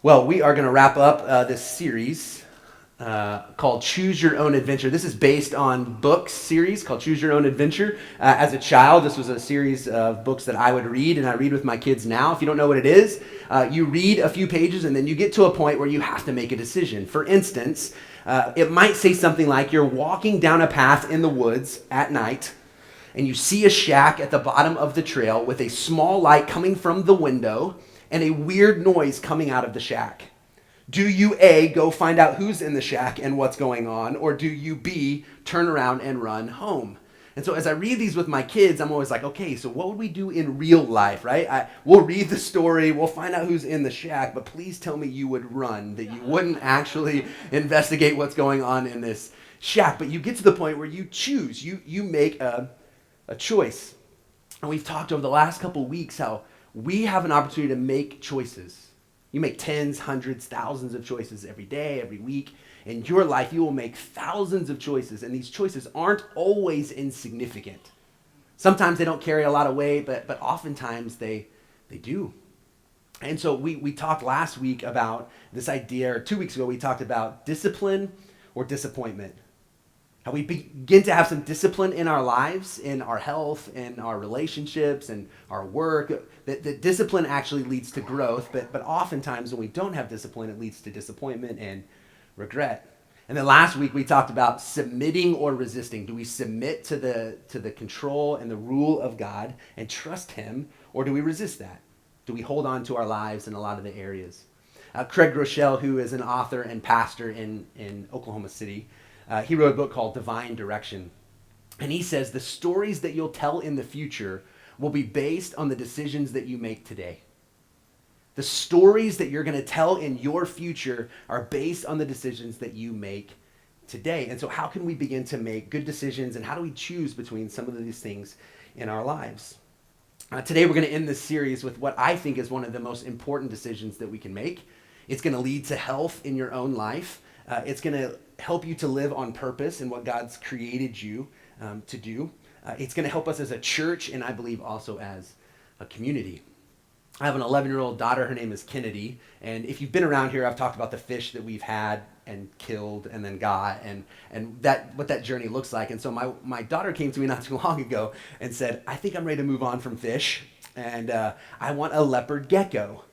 Well, we are going to wrap up this series called Choose Your Own Adventure. This is based on books series called Choose Your Own Adventure. As a child, this was a series of books that I would read, and I read with my kids now. If you don't know what it is, you read a few pages, and then you get to a point where you have to make a decision. For instance, it might say something like you're walking down a path in the woods at night, and you see a shack at the bottom of the trail with a small light coming from the window and a weird noise coming out of the shack. Do you A, go find out who's in the shack and what's going on, or do you B, turn around and run home? And so as I read these with my kids, I'm always like, okay, so what would we do in real life, right? We'll read the story, we'll find out who's in the shack, but please tell me you would run, that you wouldn't actually investigate what's going on in this shack. But you get to the point where you choose, you make a choice. And we've talked over the last couple weeks how we have an opportunity to make choices. You make tens, hundreds, thousands of choices every day, every week. In your life, you will make thousands of choices, and these choices aren't always insignificant. Sometimes they don't carry a lot of weight, but oftentimes they do. And so we talked last week about this idea, or 2 weeks ago, we talked about discipline or disappointment. How we begin to have some discipline in our lives, in our health, in our relationships, and our work. That discipline actually leads to growth, but oftentimes when we don't have discipline, it leads to disappointment and regret. And then last week we talked about submitting or resisting. Do we submit to the control and the rule of God and trust Him, or do we resist that? Do we hold on to our lives in a lot of the areas? Craig Groeschel, who is an author and pastor in Oklahoma City, he wrote a book called Divine Direction. And he says the stories that you'll tell in the future will be based on the decisions that you make today. The stories that you're going to tell in your future are based on the decisions that you make today. And so how can we begin to make good decisions, and how do we choose between some of these things in our lives? Today we're going to end this series with what I think is one of the most important decisions that we can make. It's going to lead to health in your own life. It's going to help you to live on purpose in what God's created you to do. It's going to help us as a church, and I believe also as a community. I have an 11-year-old daughter. Her name is Kennedy. And if you've been around here, I've talked about the fish that we've had and killed and then got, and that what that journey looks like. And so my daughter came to me not too long ago and said, I think I'm ready to move on from fish, and I want a leopard gecko.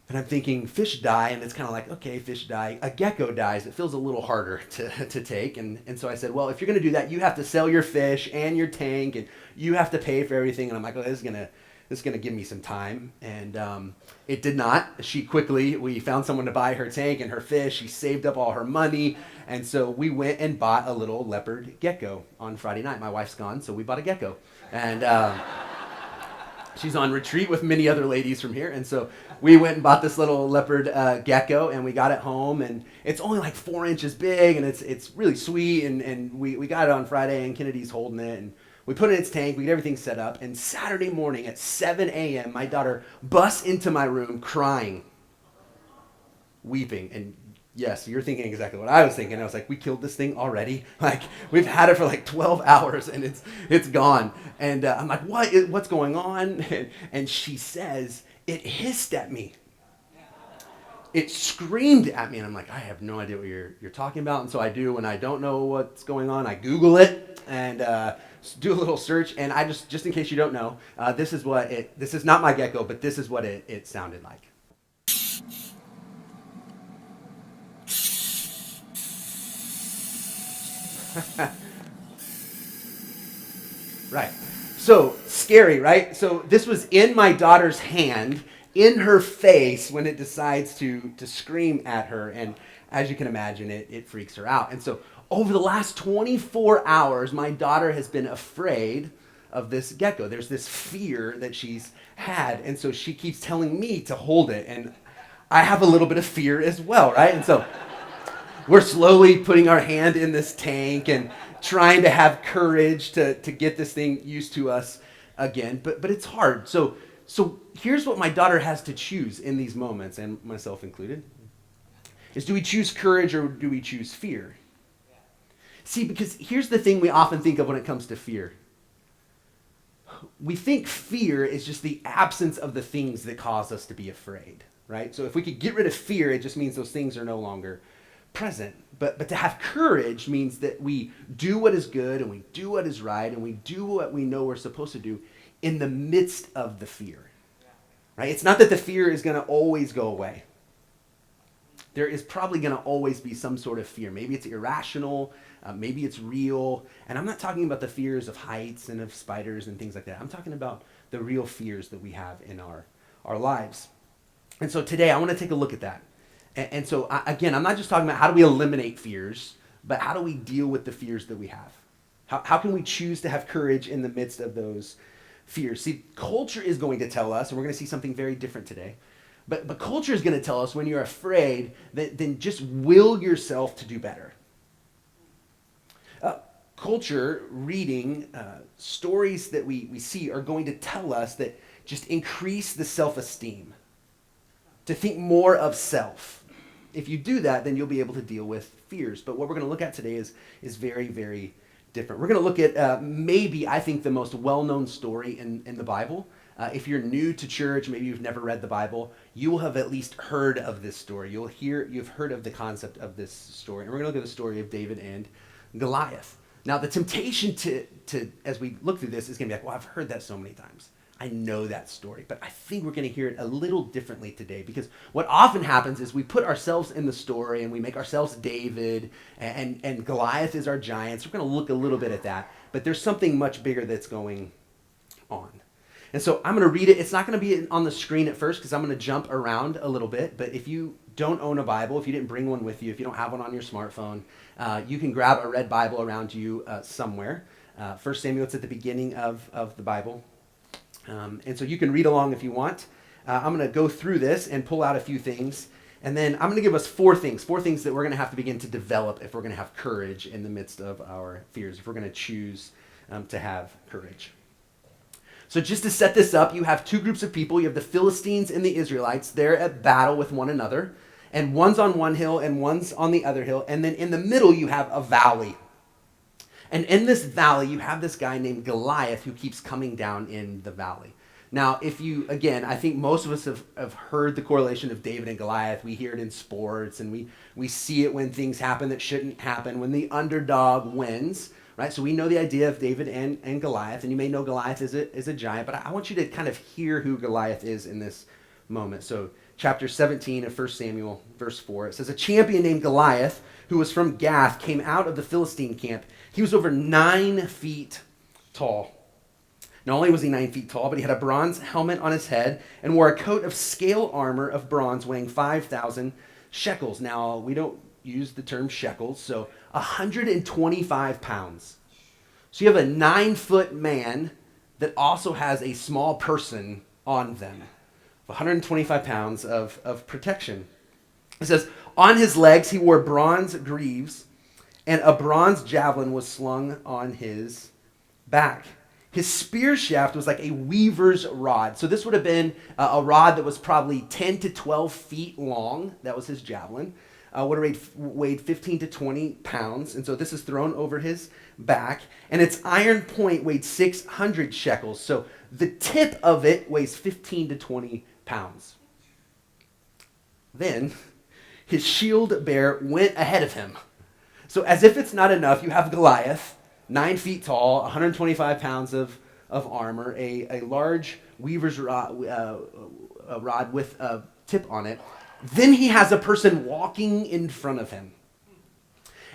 And I'm thinking, fish die, and it's kind of like, okay, fish die. A gecko dies. It feels a little harder to take. And so I said, well, if you're going to do that, you have to sell your fish and your tank, and you have to pay for everything. And I'm like, oh, this is gonna give me some time. And it did not. We found someone to buy her tank and her fish. She saved up all her money. And so we went and bought a little leopard gecko on Friday night. My wife's gone, so we bought a gecko. And she's on retreat with many other ladies from here. And so we went and bought this little leopard gecko, and we got it home, and it's only like 4 inches big, and it's really sweet, and we got it on Friday, and Kennedy's holding it, and we put it in its tank, we get everything set up, and Saturday morning at 7 a.m., my daughter busts into my room crying, weeping, and yes, you're thinking exactly what I was thinking. I was like, we killed this thing already? Like, we've had it for like 12 hours, and it's gone. And I'm like, what's going on? And she says, it hissed at me. It screamed at me, and I'm like, I have no idea what you're talking about. And so I do, when I don't know what's going on, I Google it and do a little search. And I just in case you don't know, this is not my gecko, but this is what it sounded like. Right. So scary, right? So this was in my daughter's hand, in her face, when it decides to scream at her. And as you can imagine, it freaks her out. And so over the last 24 hours, my daughter has been afraid of this gecko. There's this fear that she's had. And so she keeps telling me to hold it. And I have a little bit of fear as well, right? And so we're slowly putting our hand in this tank and trying to have courage to get this thing used to us again. But it's hard. So here's what my daughter has to choose in these moments, and myself included, is do we choose courage or do we choose fear? See, because here's the thing we often think of when it comes to fear. We think fear is just the absence of the things that cause us to be afraid, right? So if we could get rid of fear, it just means those things are no longer present. But to have courage means that we do what is good and we do what is right and we do what we know we're supposed to do in the midst of the fear, right? It's not that the fear is going to always go away. There is probably going to always be some sort of fear. Maybe it's irrational, maybe it's real. And I'm not talking about the fears of heights and of spiders and things like that. I'm talking about the real fears that we have in our lives. And so today I want to take a look at that. And so, again, I'm not just talking about how do we eliminate fears, but how do we deal with the fears that we have? How can we choose to have courage in the midst of those fears? See, culture is going to tell us, and we're going to see something very different today, but culture is going to tell us when you're afraid, then just will yourself to do better. Culture, reading, stories that we see are going to tell us that just increase the self-esteem, to think more of self. If you do that, then you'll be able to deal with fears. But what we're going to look at today is very, very different. We're going to look at maybe, I think, the most well-known story in the Bible. If you're new to church, maybe you've never read the Bible, you will have at least heard of this story. You've heard of the concept of this story. And we're going to look at the story of David and Goliath. Now, the temptation to as we look through this is going to be like, well, I've heard that so many times. I know that story, but I think we're going to hear it a little differently today, because what often happens is we put ourselves in the story and we make ourselves David and Goliath is our giant. So we're going to look a little bit at that, but there's something much bigger that's going on. And so I'm going to read it. It's not going to be on the screen at first because I'm going to jump around a little bit, but if you don't own a Bible, if you didn't bring one with you, if you don't have one on your smartphone, you can grab a red Bible around you somewhere. 1 Samuel, it's at the beginning of the Bible. And so you can read along if you want. I'm going to go through this and pull out a few things. And then I'm going to give us four things that we're going to have to begin to develop if we're going to have courage in the midst of our fears, if we're going to choose to have courage. So just to set this up, you have two groups of people. You have the Philistines and the Israelites. They're at battle with one another. And one's on one hill and one's on the other hill. And then in the middle, you have a valley. And in this valley, you have this guy named Goliath who keeps coming down in the valley. Now, I think most of us have heard the correlation of David and Goliath. We hear it in sports, and we see it when things happen that shouldn't happen, when the underdog wins, right? So we know the idea of David and Goliath, and you may know Goliath is a giant, but I want you to kind of hear who Goliath is in this moment. So chapter 17 of 1 Samuel, verse 4, it says, "A champion named Goliath, who was from Gath, came out of the Philistine camp. He was over 9 feet tall. Not only was he 9 feet tall, but he had a bronze helmet on his head and wore a coat of scale armor of bronze weighing 5,000 shekels." Now, we don't use the term shekels, so 125 pounds. So you have a 9-foot man that also has a small person on them. 125 pounds of protection. It says, on his legs he wore bronze greaves, and a bronze javelin was slung on his back. His spear shaft was like a weaver's rod. So this would have been a rod that was probably 10 to 12 feet long. That was his javelin. Would have weighed 15 to 20 pounds. And so this is thrown over his back. And its iron point weighed 600 shekels. So the tip of it weighs 15 to 20 pounds. Then his shield bearer went ahead of him. So as if it's not enough, you have Goliath, 9 feet tall, 125 pounds of armor, a large weaver's rod with a tip on it. Then he has a person walking in front of him.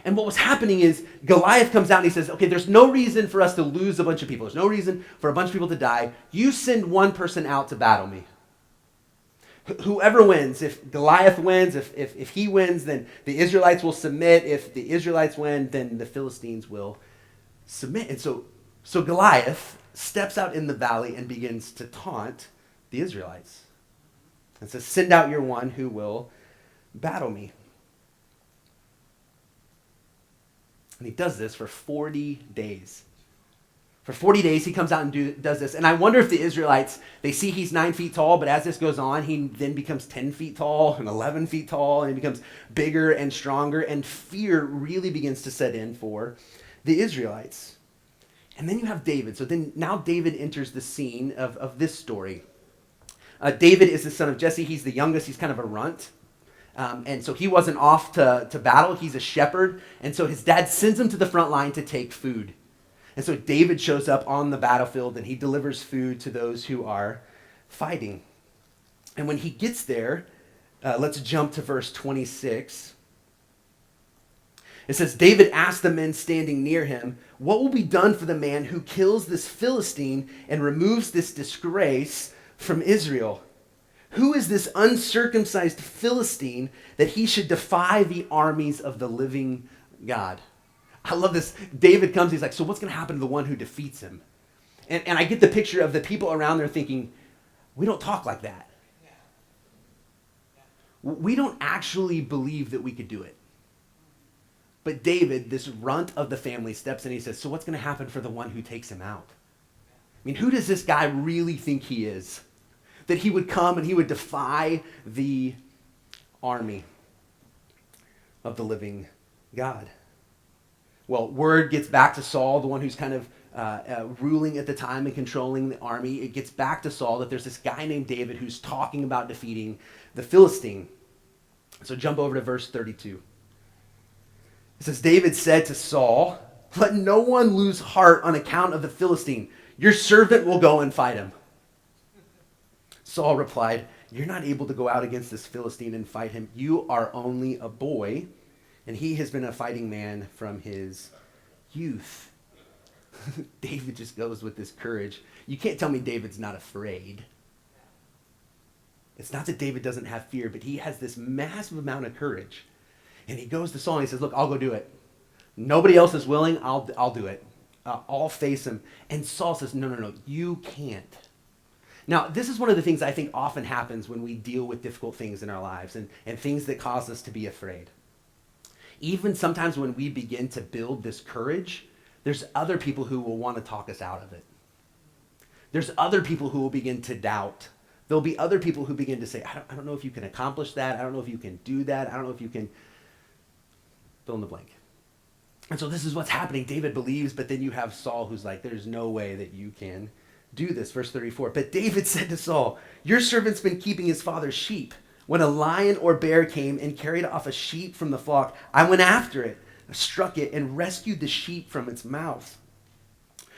And what was happening is Goliath comes out and he says, okay, there's no reason for us to lose a bunch of people. There's no reason for a bunch of people to die. You send one person out to battle me. Whoever wins, if Goliath wins, if he wins, then the Israelites will submit. If the Israelites win, then the Philistines will submit. And so Goliath steps out in the valley and begins to taunt the Israelites. And says, send out your one who will battle me. And he does this for 40 days. For 40 days, he comes out and does this. And I wonder if the Israelites, they see he's 9 feet tall, but as this goes on, he then becomes 10 feet tall and 11 feet tall, and he becomes bigger and stronger, and fear really begins to set in for the Israelites. And then you have David. So then now David enters the scene of this story. David is the son of Jesse. He's the youngest. He's kind of a runt. And so he wasn't off to battle. He's a shepherd. And so his dad sends him to the front line to take food. And so David shows up on the battlefield and he delivers food to those who are fighting. And when he gets there, let's jump to verse 26. It says, David asked the men standing near him, what will be done for the man who kills this Philistine and removes this disgrace from Israel? Who is this uncircumcised Philistine that he should defy the armies of the living God? I love this. David comes, he's like, so what's going to happen to the one who defeats him? And I get the picture of the people around there thinking, we don't talk like that. We don't actually believe that we could do it. But David, this runt of the family, steps in and he says, so what's going to happen for the one who takes him out? I mean, who does this guy really think he is? That he would come and he would defy the army of the living God. Well, word gets back to Saul, the one who's kind of ruling at the time and controlling the army. It gets back to Saul that there's this guy named David who's talking about defeating the Philistine. So jump over to verse 32. It says, David said to Saul, let no one lose heart on account of the Philistine. Your servant will go and fight him. Saul replied, you're not able to go out against this Philistine and fight him. You are only a boy, and he has been a fighting man from his youth. David just goes with this courage. You can't tell me David's not afraid. It's not that David doesn't have fear, but he has this massive amount of courage. And he goes to Saul and he says, look, I'll go do it. Nobody else is willing. I'll do it. I'll face him. And Saul says, no, you can't. Now, this is one of the things I think often happens when we deal with difficult things in our lives and things that cause us to be afraid. Even sometimes when we begin to build this courage, there's other people who will want to talk us out of it. There's other people who will begin to doubt. There'll be other people who begin to say, I don't know if you can accomplish that. I don't know if you can do that. I don't know if you can fill in the blank. And so this is what's happening. David believes, but then you have Saul who's like, there's no way that you can do this. Verse 34, but David said to Saul, your servant's been keeping his father's sheep. When a lion or bear came and carried off a sheep from the flock, I went after it, struck it, and rescued the sheep from its mouth.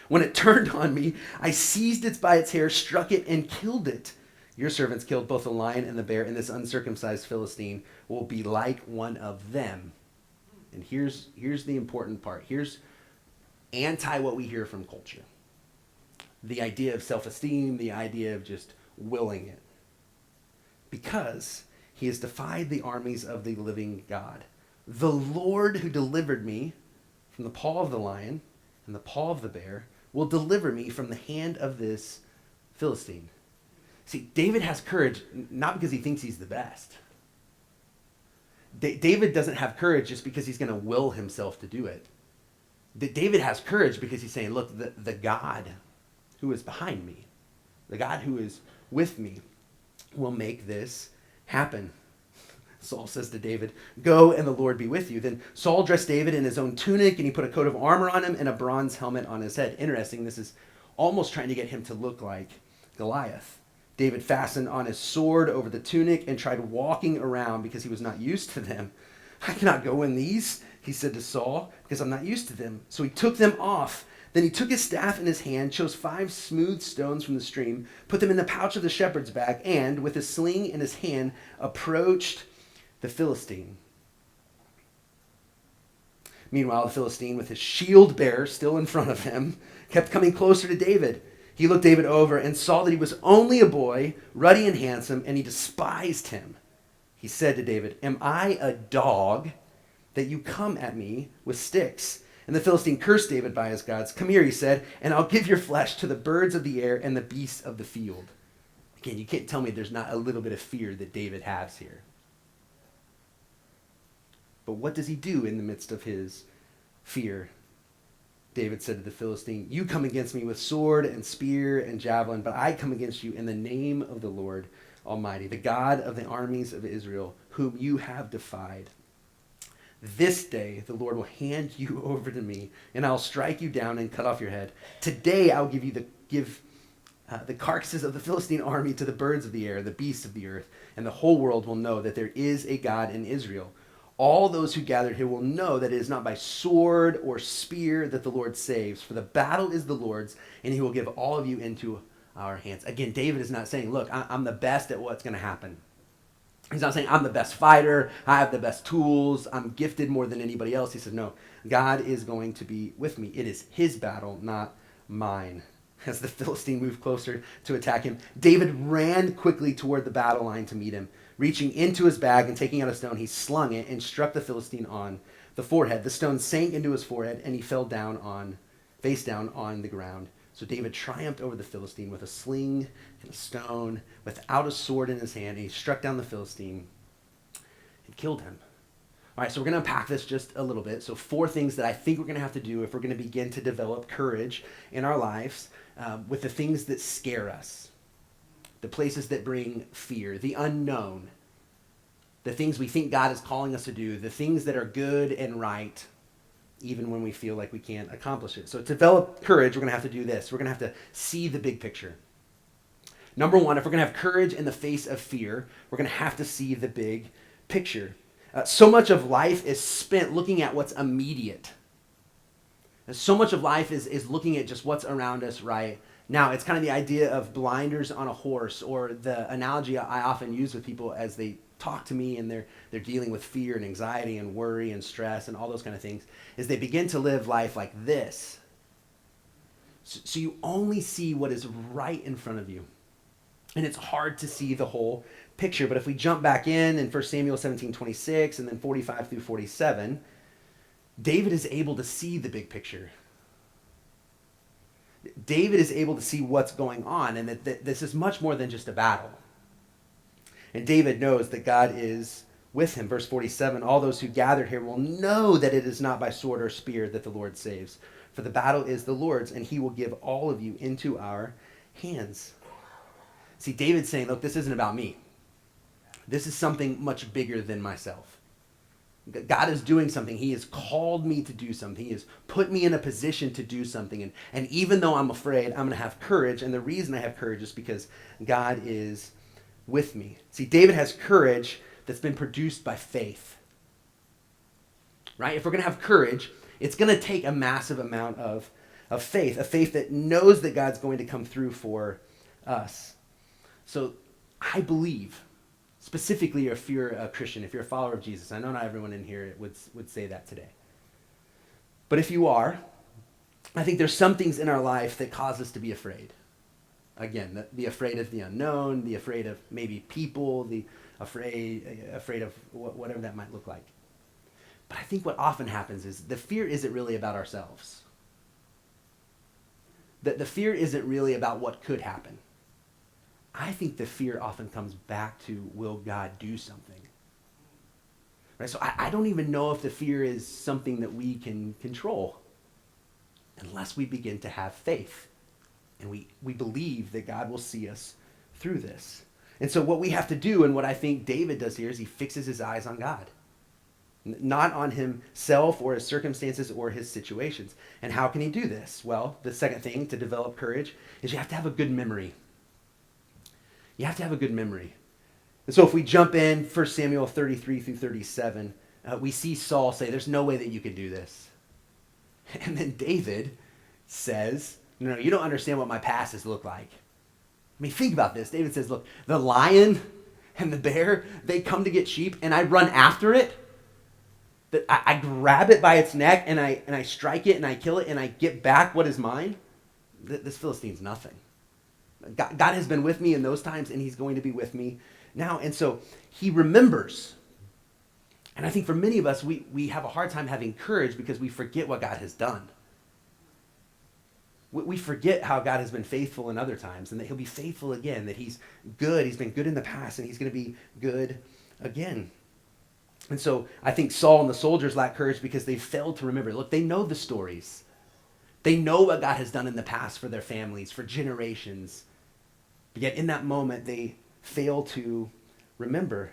When it turned on me, I seized it by its hair, struck it, and killed it. Your servants killed both the lion and the bear, and this uncircumcised Philistine will be like one of them. And here's the important part. Here's anti what we hear from culture. The idea of self-esteem, the idea of just willing it. Because he has defied the armies of the living God. The Lord who delivered me from the paw of the lion and the paw of the bear will deliver me from the hand of this Philistine. See, David has courage not because he thinks he's the best. David doesn't have courage just because he's going to will himself to do it. David has courage because he's saying, look, the God who is behind me, the God who is with me, will make this happen. Saul says to David, go and the Lord be with you. Then Saul dressed David in his own tunic and he put a coat of armor on him and a bronze helmet on his head. Interesting, this is almost trying to get him to look like Goliath. David fastened on his sword over the tunic and tried walking around because he was not used to them. I cannot go in these, he said to Saul, because I'm not used to them. So he took them off. Then he took his staff in his hand, chose 5 smooth stones from the stream, put them in the pouch of the shepherd's bag, and with his sling in his hand, approached the Philistine. Meanwhile, the Philistine, with his shield bearer still in front of him, kept coming closer to David. He looked David over and saw that he was only a boy, ruddy and handsome, and he despised him. He said to David, am I a dog that you come at me with sticks? And the Philistine cursed David by his gods. Come here, he said, and I'll give your flesh to the birds of the air and the beasts of the field. Again, you can't tell me there's not a little bit of fear that David has here. But what does he do in the midst of his fear? David said to the Philistine, you come against me with sword and spear and javelin, but I come against you in the name of the Lord Almighty, the God of the armies of Israel, whom you have defied. This day the Lord will hand you over to me, and I'll strike you down and cut off your head. Today I'll give the carcasses of the Philistine army to the birds of the air, the beasts of the earth, and the whole world will know that there is a God in Israel. All those who gathered here will know that it is not by sword or spear that the Lord saves, for the battle is the Lord's, and he will give all of you into our hands. Again, David is not saying, look, I'm the best at what's going to happen. He's not saying I'm the best fighter, I have the best tools, I'm gifted more than anybody else. He says, no, God is going to be with me. It is his battle, not mine. As the Philistine moved closer to attack him, David ran quickly toward the battle line to meet him. Reaching into his bag and taking out a stone, he slung it and struck the Philistine on the forehead. The stone sank into his forehead, and he fell face down on the ground. So David triumphed over the Philistine with a sling and a stone, without a sword in his hand. And he struck down the Philistine and killed him. All right, so we're going to unpack this just a little bit. So 4 things that I think we're going to have to do if we're going to begin to develop courage in our lives with the things that scare us, the places that bring fear, the unknown, the things we think God is calling us to do, the things that are good and right, even when we feel like we can't accomplish it. So to develop courage, we're going to have to do this. We're going to have to see the big picture. Number 1, if we're going to have courage in the face of fear, we're going to have to see the big picture. So much of life is spent looking at what's immediate. And so much of life is looking at just what's around us right now. It's kind of the idea of blinders on a horse, or the analogy I often use with people as they talk to me and they're dealing with fear and anxiety and worry and stress and all those kind of things, is they begin to live life like this. So you only see what is right in front of you. And it's hard to see the whole picture. But if we jump back in 1 Samuel 17:26 and then 45 through 47, David is able to see the big picture. David is able to see what's going on, and that this is much more than just a battle. And David knows that God is with him. Verse 47, all those who gathered here will know that it is not by sword or spear that the Lord saves. For the battle is the Lord's, and he will give all of you into our hands. See, David's saying, look, this isn't about me. This is something much bigger than myself. God is doing something. He has called me to do something. He has put me in a position to do something. And even though I'm afraid, I'm going to have courage. And the reason I have courage is because God is with me. See, David has courage that's been produced by faith. Right? If we're going to have courage, it's going to take a massive amount of faith, a faith that knows that God's going to come through for us. So I believe, specifically if you're a Christian, if you're a follower of Jesus, I know not everyone in here would say that today. But if you are, I think there's some things in our life that cause us to be afraid. Again, the afraid of the unknown, the afraid of maybe people, the afraid of whatever that might look like. But I think what often happens is the fear isn't really about ourselves. The fear isn't really about what could happen. I think the fear often comes back to, will God do something? Right? So I don't even know if the fear is something that we can control unless we begin to have faith. And we believe that God will see us through this. And so what we have to do, and what I think David does here, is he fixes his eyes on God. Not on himself or his circumstances or his situations. And how can he do this? Well, the second thing to develop courage is you have to have a good memory. You have to have a good memory. And so if we jump in 1 Samuel 33 through 37, we see Saul say, there's no way that you can do this. And then David says, no, you don't understand what my past has looked like. I mean, think about this. David says, look, the lion and the bear, they come to get sheep, and I run after it. I grab it by its neck, and I strike it, and I kill it, and I get back what is mine. This Philistine's nothing. God has been with me in those times, and he's going to be with me now. And so he remembers. And I think for many of us, we have a hard time having courage because we forget what God has done. We forget how God has been faithful in other times, and that he'll be faithful again, that he's good. He's been good in the past, and he's going to be good again. And so I think Saul and the soldiers lack courage because they failed to remember. Look, they know the stories. They know what God has done in the past for their families, for generations. But yet in that moment, they fail to remember.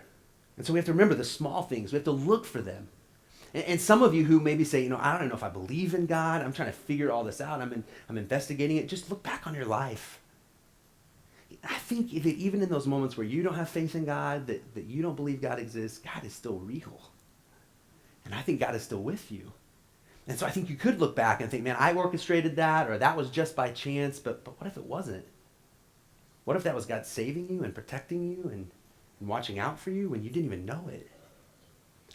And so we have to remember the small things. We have to look for them. And some of you who maybe say, I don't know if I believe in God. I'm trying to figure all this out. I'm investigating it. Just look back on your life. I think that even in those moments where you don't have faith in God, that you don't believe God exists, God is still real. And I think God is still with you. And so I think you could look back and think, man, I orchestrated that, or that was just by chance, but what if it wasn't? What if that was God saving you and protecting you and watching out for you when you didn't even know it?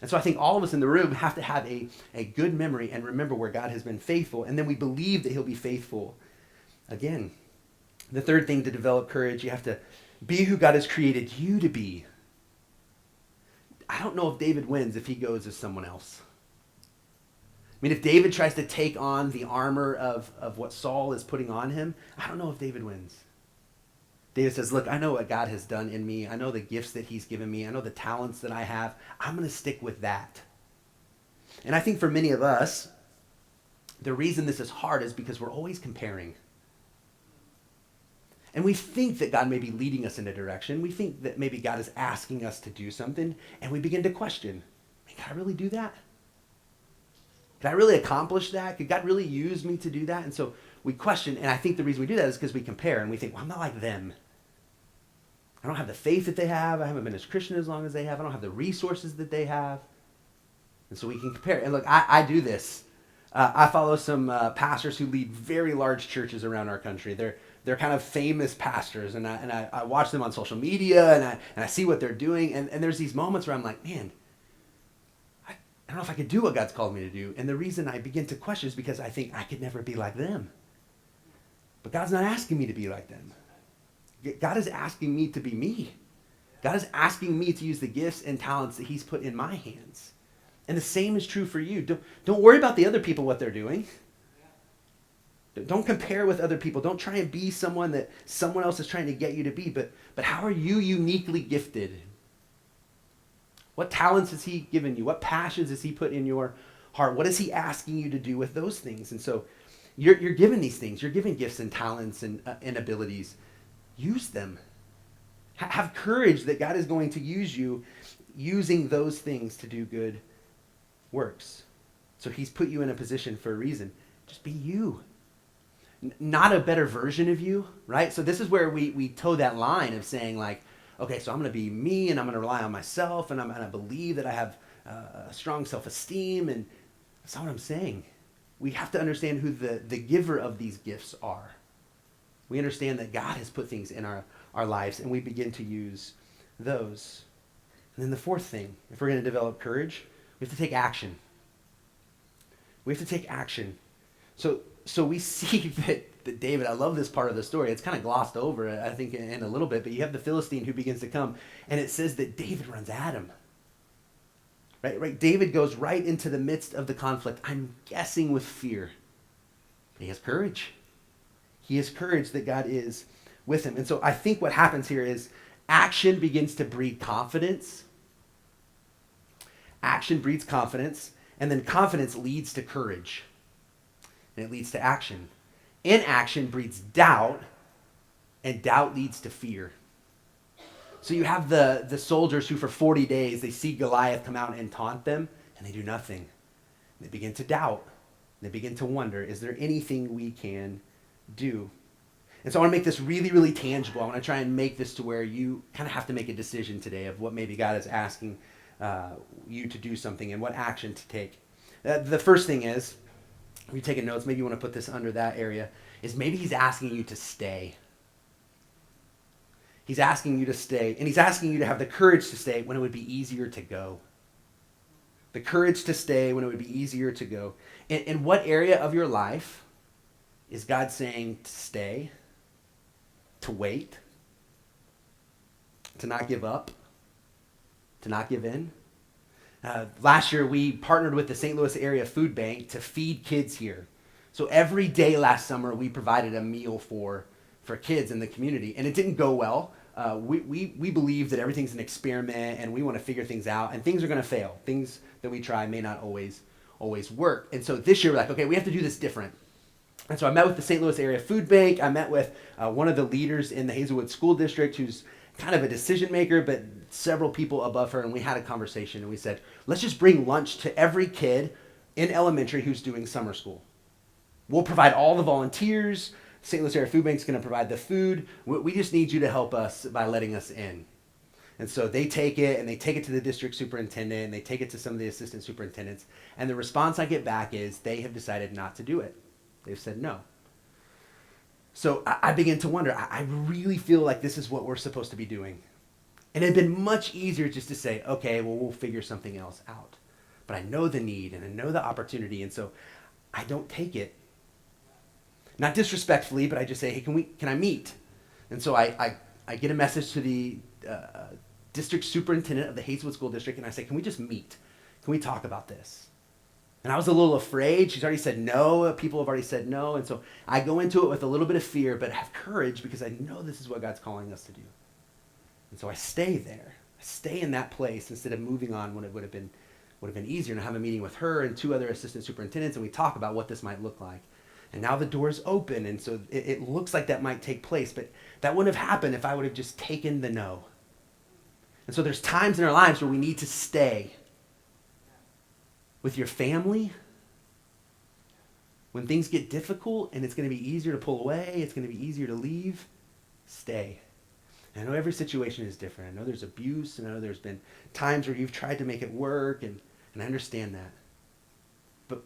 And so I think all of us in the room have to have a good memory and remember where God has been faithful, and then we believe that he'll be faithful again. The third thing to develop courage, you have to be who God has created you to be. I don't know if David wins if he goes as someone else. I mean, if David tries to take on the armor of what Saul is putting on him, I don't know if David wins. David says, look, I know what God has done in me. I know the gifts that he's given me. I know the talents that I have. I'm going to stick with that. And I think for many of us, the reason this is hard is because we're always comparing. And we think that God may be leading us in a direction. We think that maybe God is asking us to do something, and we begin to question, can I really do that? Can I really accomplish that? Could God really use me to do that? And so we question, and I think the reason we do that is because we compare, and we think, well, I'm not like them. I don't have the faith that they have. I haven't been as Christian as long as they have. I don't have the resources that they have. And so we can compare. And look, I do this. I follow some pastors who lead very large churches around our country. They're kind of famous pastors, and I watch them on social media, and I see what they're doing, and there's these moments where I'm like, man, I don't know if I could do what God's called me to do. And the reason I begin to question is because I think I could never be like them. But God's not asking me to be like them. God is asking me to be me. God is asking me to use the gifts and talents that he's put in my hands. And the same is true for you. Don't worry about the other people, what they're doing. Don't compare with other people. Don't try and be someone that someone else is trying to get you to be. But how are you uniquely gifted? What talents has he given you? What passions has he put in your heart? What is he asking you to do with those things? And so you're given these things. You're given gifts and talents and abilities. Use them. Have courage that God is going to use you using those things to do good works. So he's put you in a position for a reason. Just be you. Not a better version of you, right? So this is where we toe that line of saying like, okay, so I'm going to be me and I'm going to rely on myself and I'm going to believe that I have a strong self-esteem, and that's not what I'm saying. We have to understand who the giver of these gifts are. We understand that God has put things in our lives, and we begin to use those. And then the fourth thing, if we're going to develop courage, we have to take action. We have to take action. So we see that David, I love this part of the story. It's kind of glossed over, I think, in a little bit, but you have the Philistine who begins to come, and it says that David runs at him. Right? David goes right into the midst of the conflict, I'm guessing with fear. He has courage. He has courage that God is with him. And so I think what happens here is action begins to breed confidence. Action breeds confidence, and then confidence leads to courage. And it leads to action. Inaction breeds doubt, and doubt leads to fear. So you have the soldiers who for 40 days, they see Goliath come out and taunt them, and they do nothing. They begin to doubt. They begin to wonder, is there anything we can do? And so I want to make this really, really tangible. I want to try and make this to where you kind of have to make a decision today of what maybe God is asking you to do something and what action to take. The first thing is, if you're taking notes, maybe you want to put this under that area, is maybe he's asking you to stay. He's asking you to stay, and he's asking you to have the courage to stay when it would be easier to go. The courage to stay when it would be easier to go. In what area of your life is God saying to stay, to wait, to not give up, to not give in? Last year, we partnered with the St. Louis Area Food Bank to feed kids here. So every day last summer, we provided a meal for kids in the community, and it didn't go well. We believe that everything's an experiment, and we want to figure things out, and things are going to fail. Things that we try may not always work. And so this year, we're like, okay, we have to do this different. And so I met with the St. Louis Area Food Bank. I met with one of the leaders in the Hazelwood School District who's kind of a decision maker, but several people above her, and we had a conversation, and we said, let's just bring lunch to every kid in elementary who's doing summer school. We'll provide all the volunteers. St. Louis Area Food Bank is going to provide the food. We just need you to help us by letting us in. And so they take it and they take it to the district superintendent and they take it to some of the assistant superintendents. And the response I get back is they have decided not to do it. They've said no. So I begin to wonder, I really feel like this is what we're supposed to be doing. And it'd been much easier just to say, okay, well, we'll figure something else out. But I know the need and I know the opportunity. And so I don't take it. Not disrespectfully, but I just say, hey, can I meet? And so I get a message to the district superintendent of the Hazelwood School District, and I say, can we just meet? Can we talk about this? And I was a little afraid. She's already said no. People have already said no. And so I go into it with a little bit of fear, but have courage because I know this is what God's calling us to do. And so I stay there. I stay in that place instead of moving on when it would have been easier. And I have a meeting with her and 2 other assistant superintendents, and we talk about what this might look like. And now the door's open, and so it looks like that might take place, but that wouldn't have happened if I would have just taken the no. And so there's times in our lives where we need to stay. With your family, when things get difficult and it's going to be easier to pull away, it's going to be easier to leave, stay. And I know every situation is different. I know there's abuse, and I know there's been times where you've tried to make it work, and I understand that.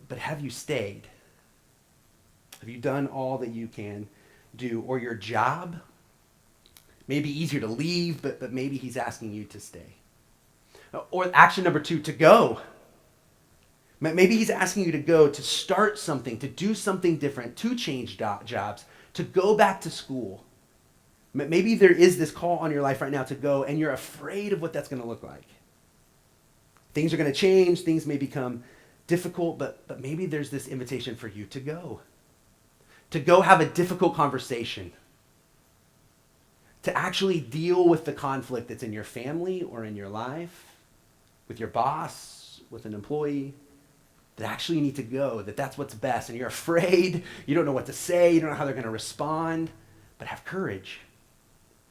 But have you stayed? Have you done all that you can do? Or your job? May be easier to leave, but maybe he's asking you to stay. Or action number 2, to go. Maybe he's asking you to go, to start something, to do something different, to change jobs, to go back to school. Maybe there is this call on your life right now to go, and you're afraid of what that's going to look like. Things are going to change. Things may become difficult, but maybe there's this invitation for you to go. To go have a difficult conversation. To actually deal with the conflict that's in your family or in your life, with your boss, with an employee. That actually you need to go, that's what's best. And you're afraid, you don't know what to say, you don't know how they're going to respond, but have courage.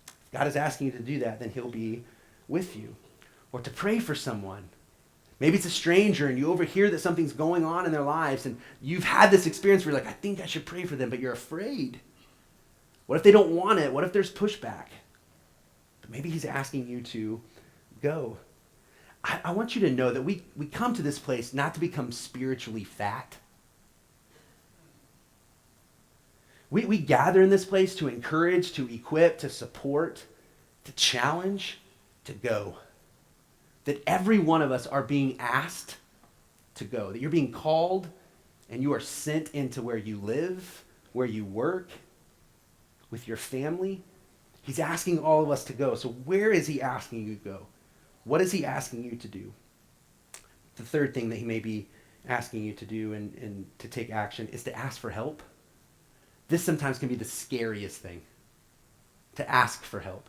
If God is asking you to do that, then he'll be with you. Or to pray for someone. Maybe it's a stranger and you overhear that something's going on in their lives and you've had this experience where you're like, I think I should pray for them, but you're afraid. What if they don't want it? What if there's pushback? But maybe he's asking you to go. I want you to know that we come to this place not to become spiritually fat. We gather in this place to encourage, to equip, to support, to challenge, to go. That every one of us are being asked to go. That you're being called and you are sent into where you live, where you work, with your family. He's asking all of us to go. So where is he asking you to go? What is he asking you to do? The third thing that he may be asking you to do and to take action is to ask for help. This sometimes can be the scariest thing. To ask for help.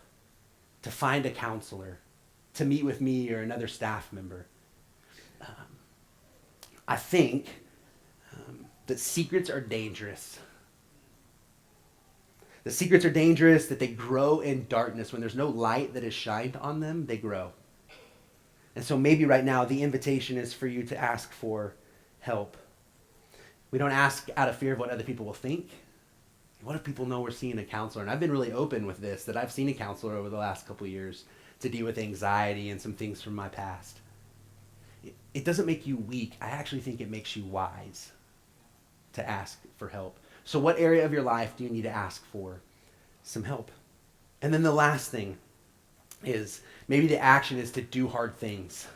To find a counselor. To meet with me or another staff member. I think that secrets are dangerous. The secrets are dangerous, that they grow in darkness. When there's no light that is shined on them, they grow. And so maybe right now the invitation is for you to ask for help. We don't ask out of fear of what other people will think. What if people know we're seeing a counselor? And I've been really open with this, that I've seen a counselor over the last couple of years to deal with anxiety and some things from my past. It doesn't make you weak. I actually think it makes you wise to ask for help. So what area of your life do you need to ask for some help? And then the last thing is maybe the action is to do hard things.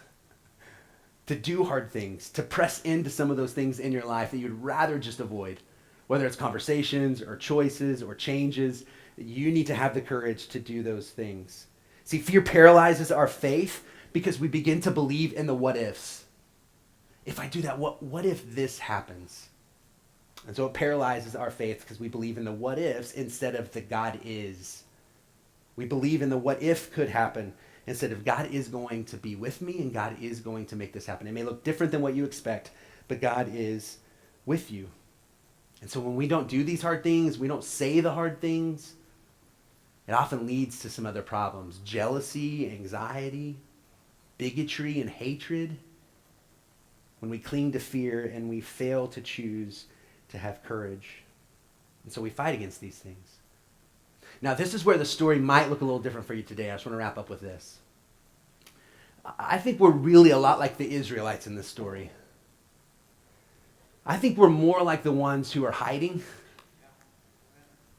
To do hard things. To press into some of those things in your life that you'd rather just avoid. Whether it's conversations or choices or changes, you need to have the courage to do those things. See, fear paralyzes our faith because we begin to believe in the what ifs. If I do that, what if this happens? And so it paralyzes our faith because we believe in the what ifs instead of the God is. We believe in the what if could happen instead of God is going to be with me and God is going to make this happen. It may look different than what you expect, but God is with you. And so when we don't do these hard things, we don't say the hard things, it often leads to some other problems. Jealousy, anxiety, bigotry, and hatred. When we cling to fear and we fail to choose to have courage. And so we fight against these things. Now, this is where the story might look a little different for you today. I just want to wrap up with this. I think we're really a lot like the Israelites in this story. I think we're more like the ones who are hiding,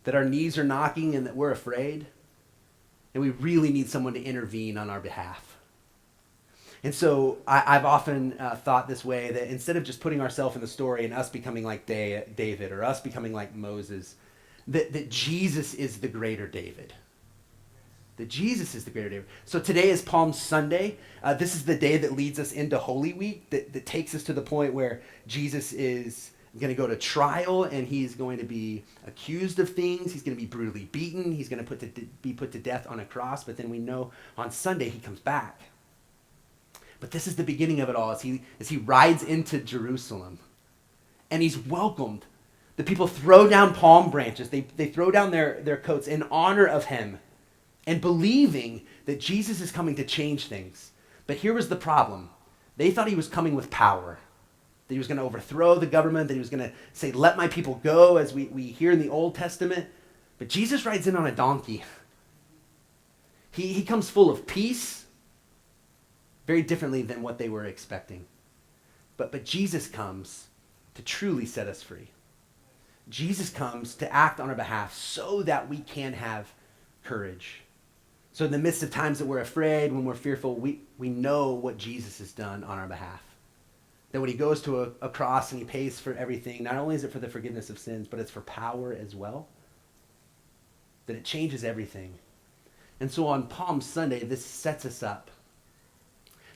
that our knees are knocking and that we're afraid, and we really need someone to intervene on our behalf. And so I've often thought this way, that instead of just putting ourselves in the story and us becoming like David or us becoming like Moses, that Jesus is the greater David. That Jesus is the greater David. So today is Palm Sunday. This is the day that leads us into Holy Week, that takes us to the point where Jesus is going to go to trial, and he's going to be accused of things. He's going to be brutally beaten. He's going to be put to death on a cross. But then we know on Sunday he comes back. But this is the beginning of it all, as he rides into Jerusalem, and he's welcomed. The people throw down palm branches. They throw down their coats in honor of him, and believing that Jesus is coming to change things. But here was the problem. They thought he was coming with power, that he was going to overthrow the government, that he was going to say, let my people go, as we hear in the Old Testament. But Jesus rides in on a donkey. He comes full of peace, very differently than what they were expecting. But Jesus comes to truly set us free. Jesus comes to act on our behalf so that we can have courage. So in the midst of times that we're afraid, when we're fearful, we know what Jesus has done on our behalf. That when he goes to a cross and he pays for everything, not only is it for the forgiveness of sins, but it's for power as well. That it changes everything. And so on Palm Sunday, this sets us up.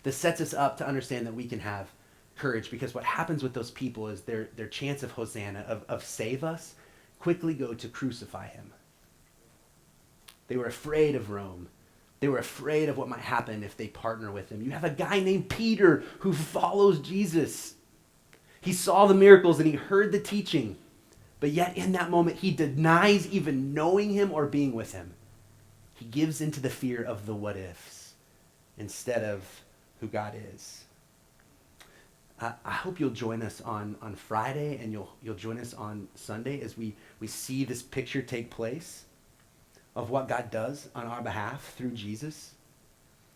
This sets us up to understand that we can have courage, because what happens with those people is their chance of Hosanna, of save us, quickly go to crucify him. They were afraid of Rome. They were afraid of what might happen if they partner with him. You have a guy named Peter who follows Jesus. He saw the miracles and he heard the teaching, but yet in that moment he denies even knowing him or being with him. He gives into the fear of the what ifs instead of who God is. I hope you'll join us on Friday, and you'll join us on Sunday as we see this picture take place of what God does on our behalf through Jesus.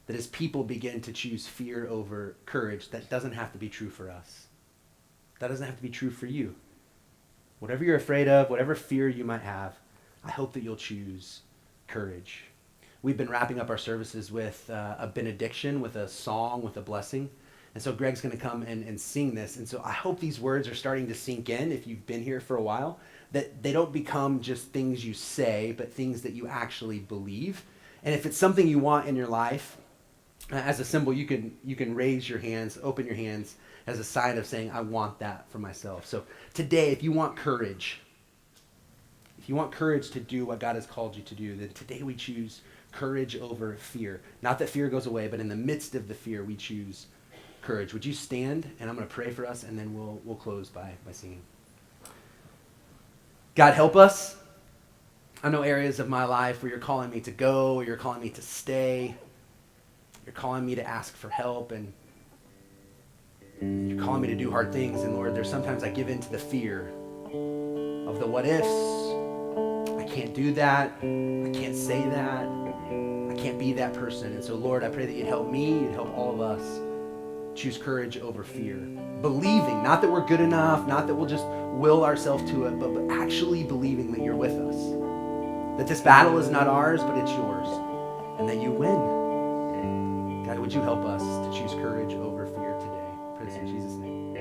That as people begin to choose fear over courage, that doesn't have to be true for us. That doesn't have to be true for you. Whatever you're afraid of, whatever fear you might have, I hope that you'll choose courage. We've been wrapping up our services with a benediction, with a song, with a blessing. And so Greg's going to come and sing this. And so I hope these words are starting to sink in, if you've been here for a while, that they don't become just things you say, but things that you actually believe. And if it's something you want in your life, as a symbol, you can raise your hands, open your hands as a sign of saying, I want that for myself. So today, if you want courage to do what God has called you to do, then today we choose courage over fear. Not that fear goes away, but in the midst of the fear, we choose courage. Would you stand? And I'm going to pray for us, and then we'll close by singing. God, help us. I know areas of my life where you're calling me to go, or you're calling me to stay. You're calling me to ask for help, and you're calling me to do hard things. And Lord, there's sometimes I give in to the fear of the what ifs. I can't do that. I can't say that. I can't be that person. And so, Lord, I pray that you'd help me, you'd help all of us choose courage over fear. Believing, not that we're good enough, not that we'll just will ourselves to it, but actually believing that you're with us. That this battle is not ours, but it's yours. And that you win. God, would you help us to choose courage over fear today? I pray this in Jesus' name.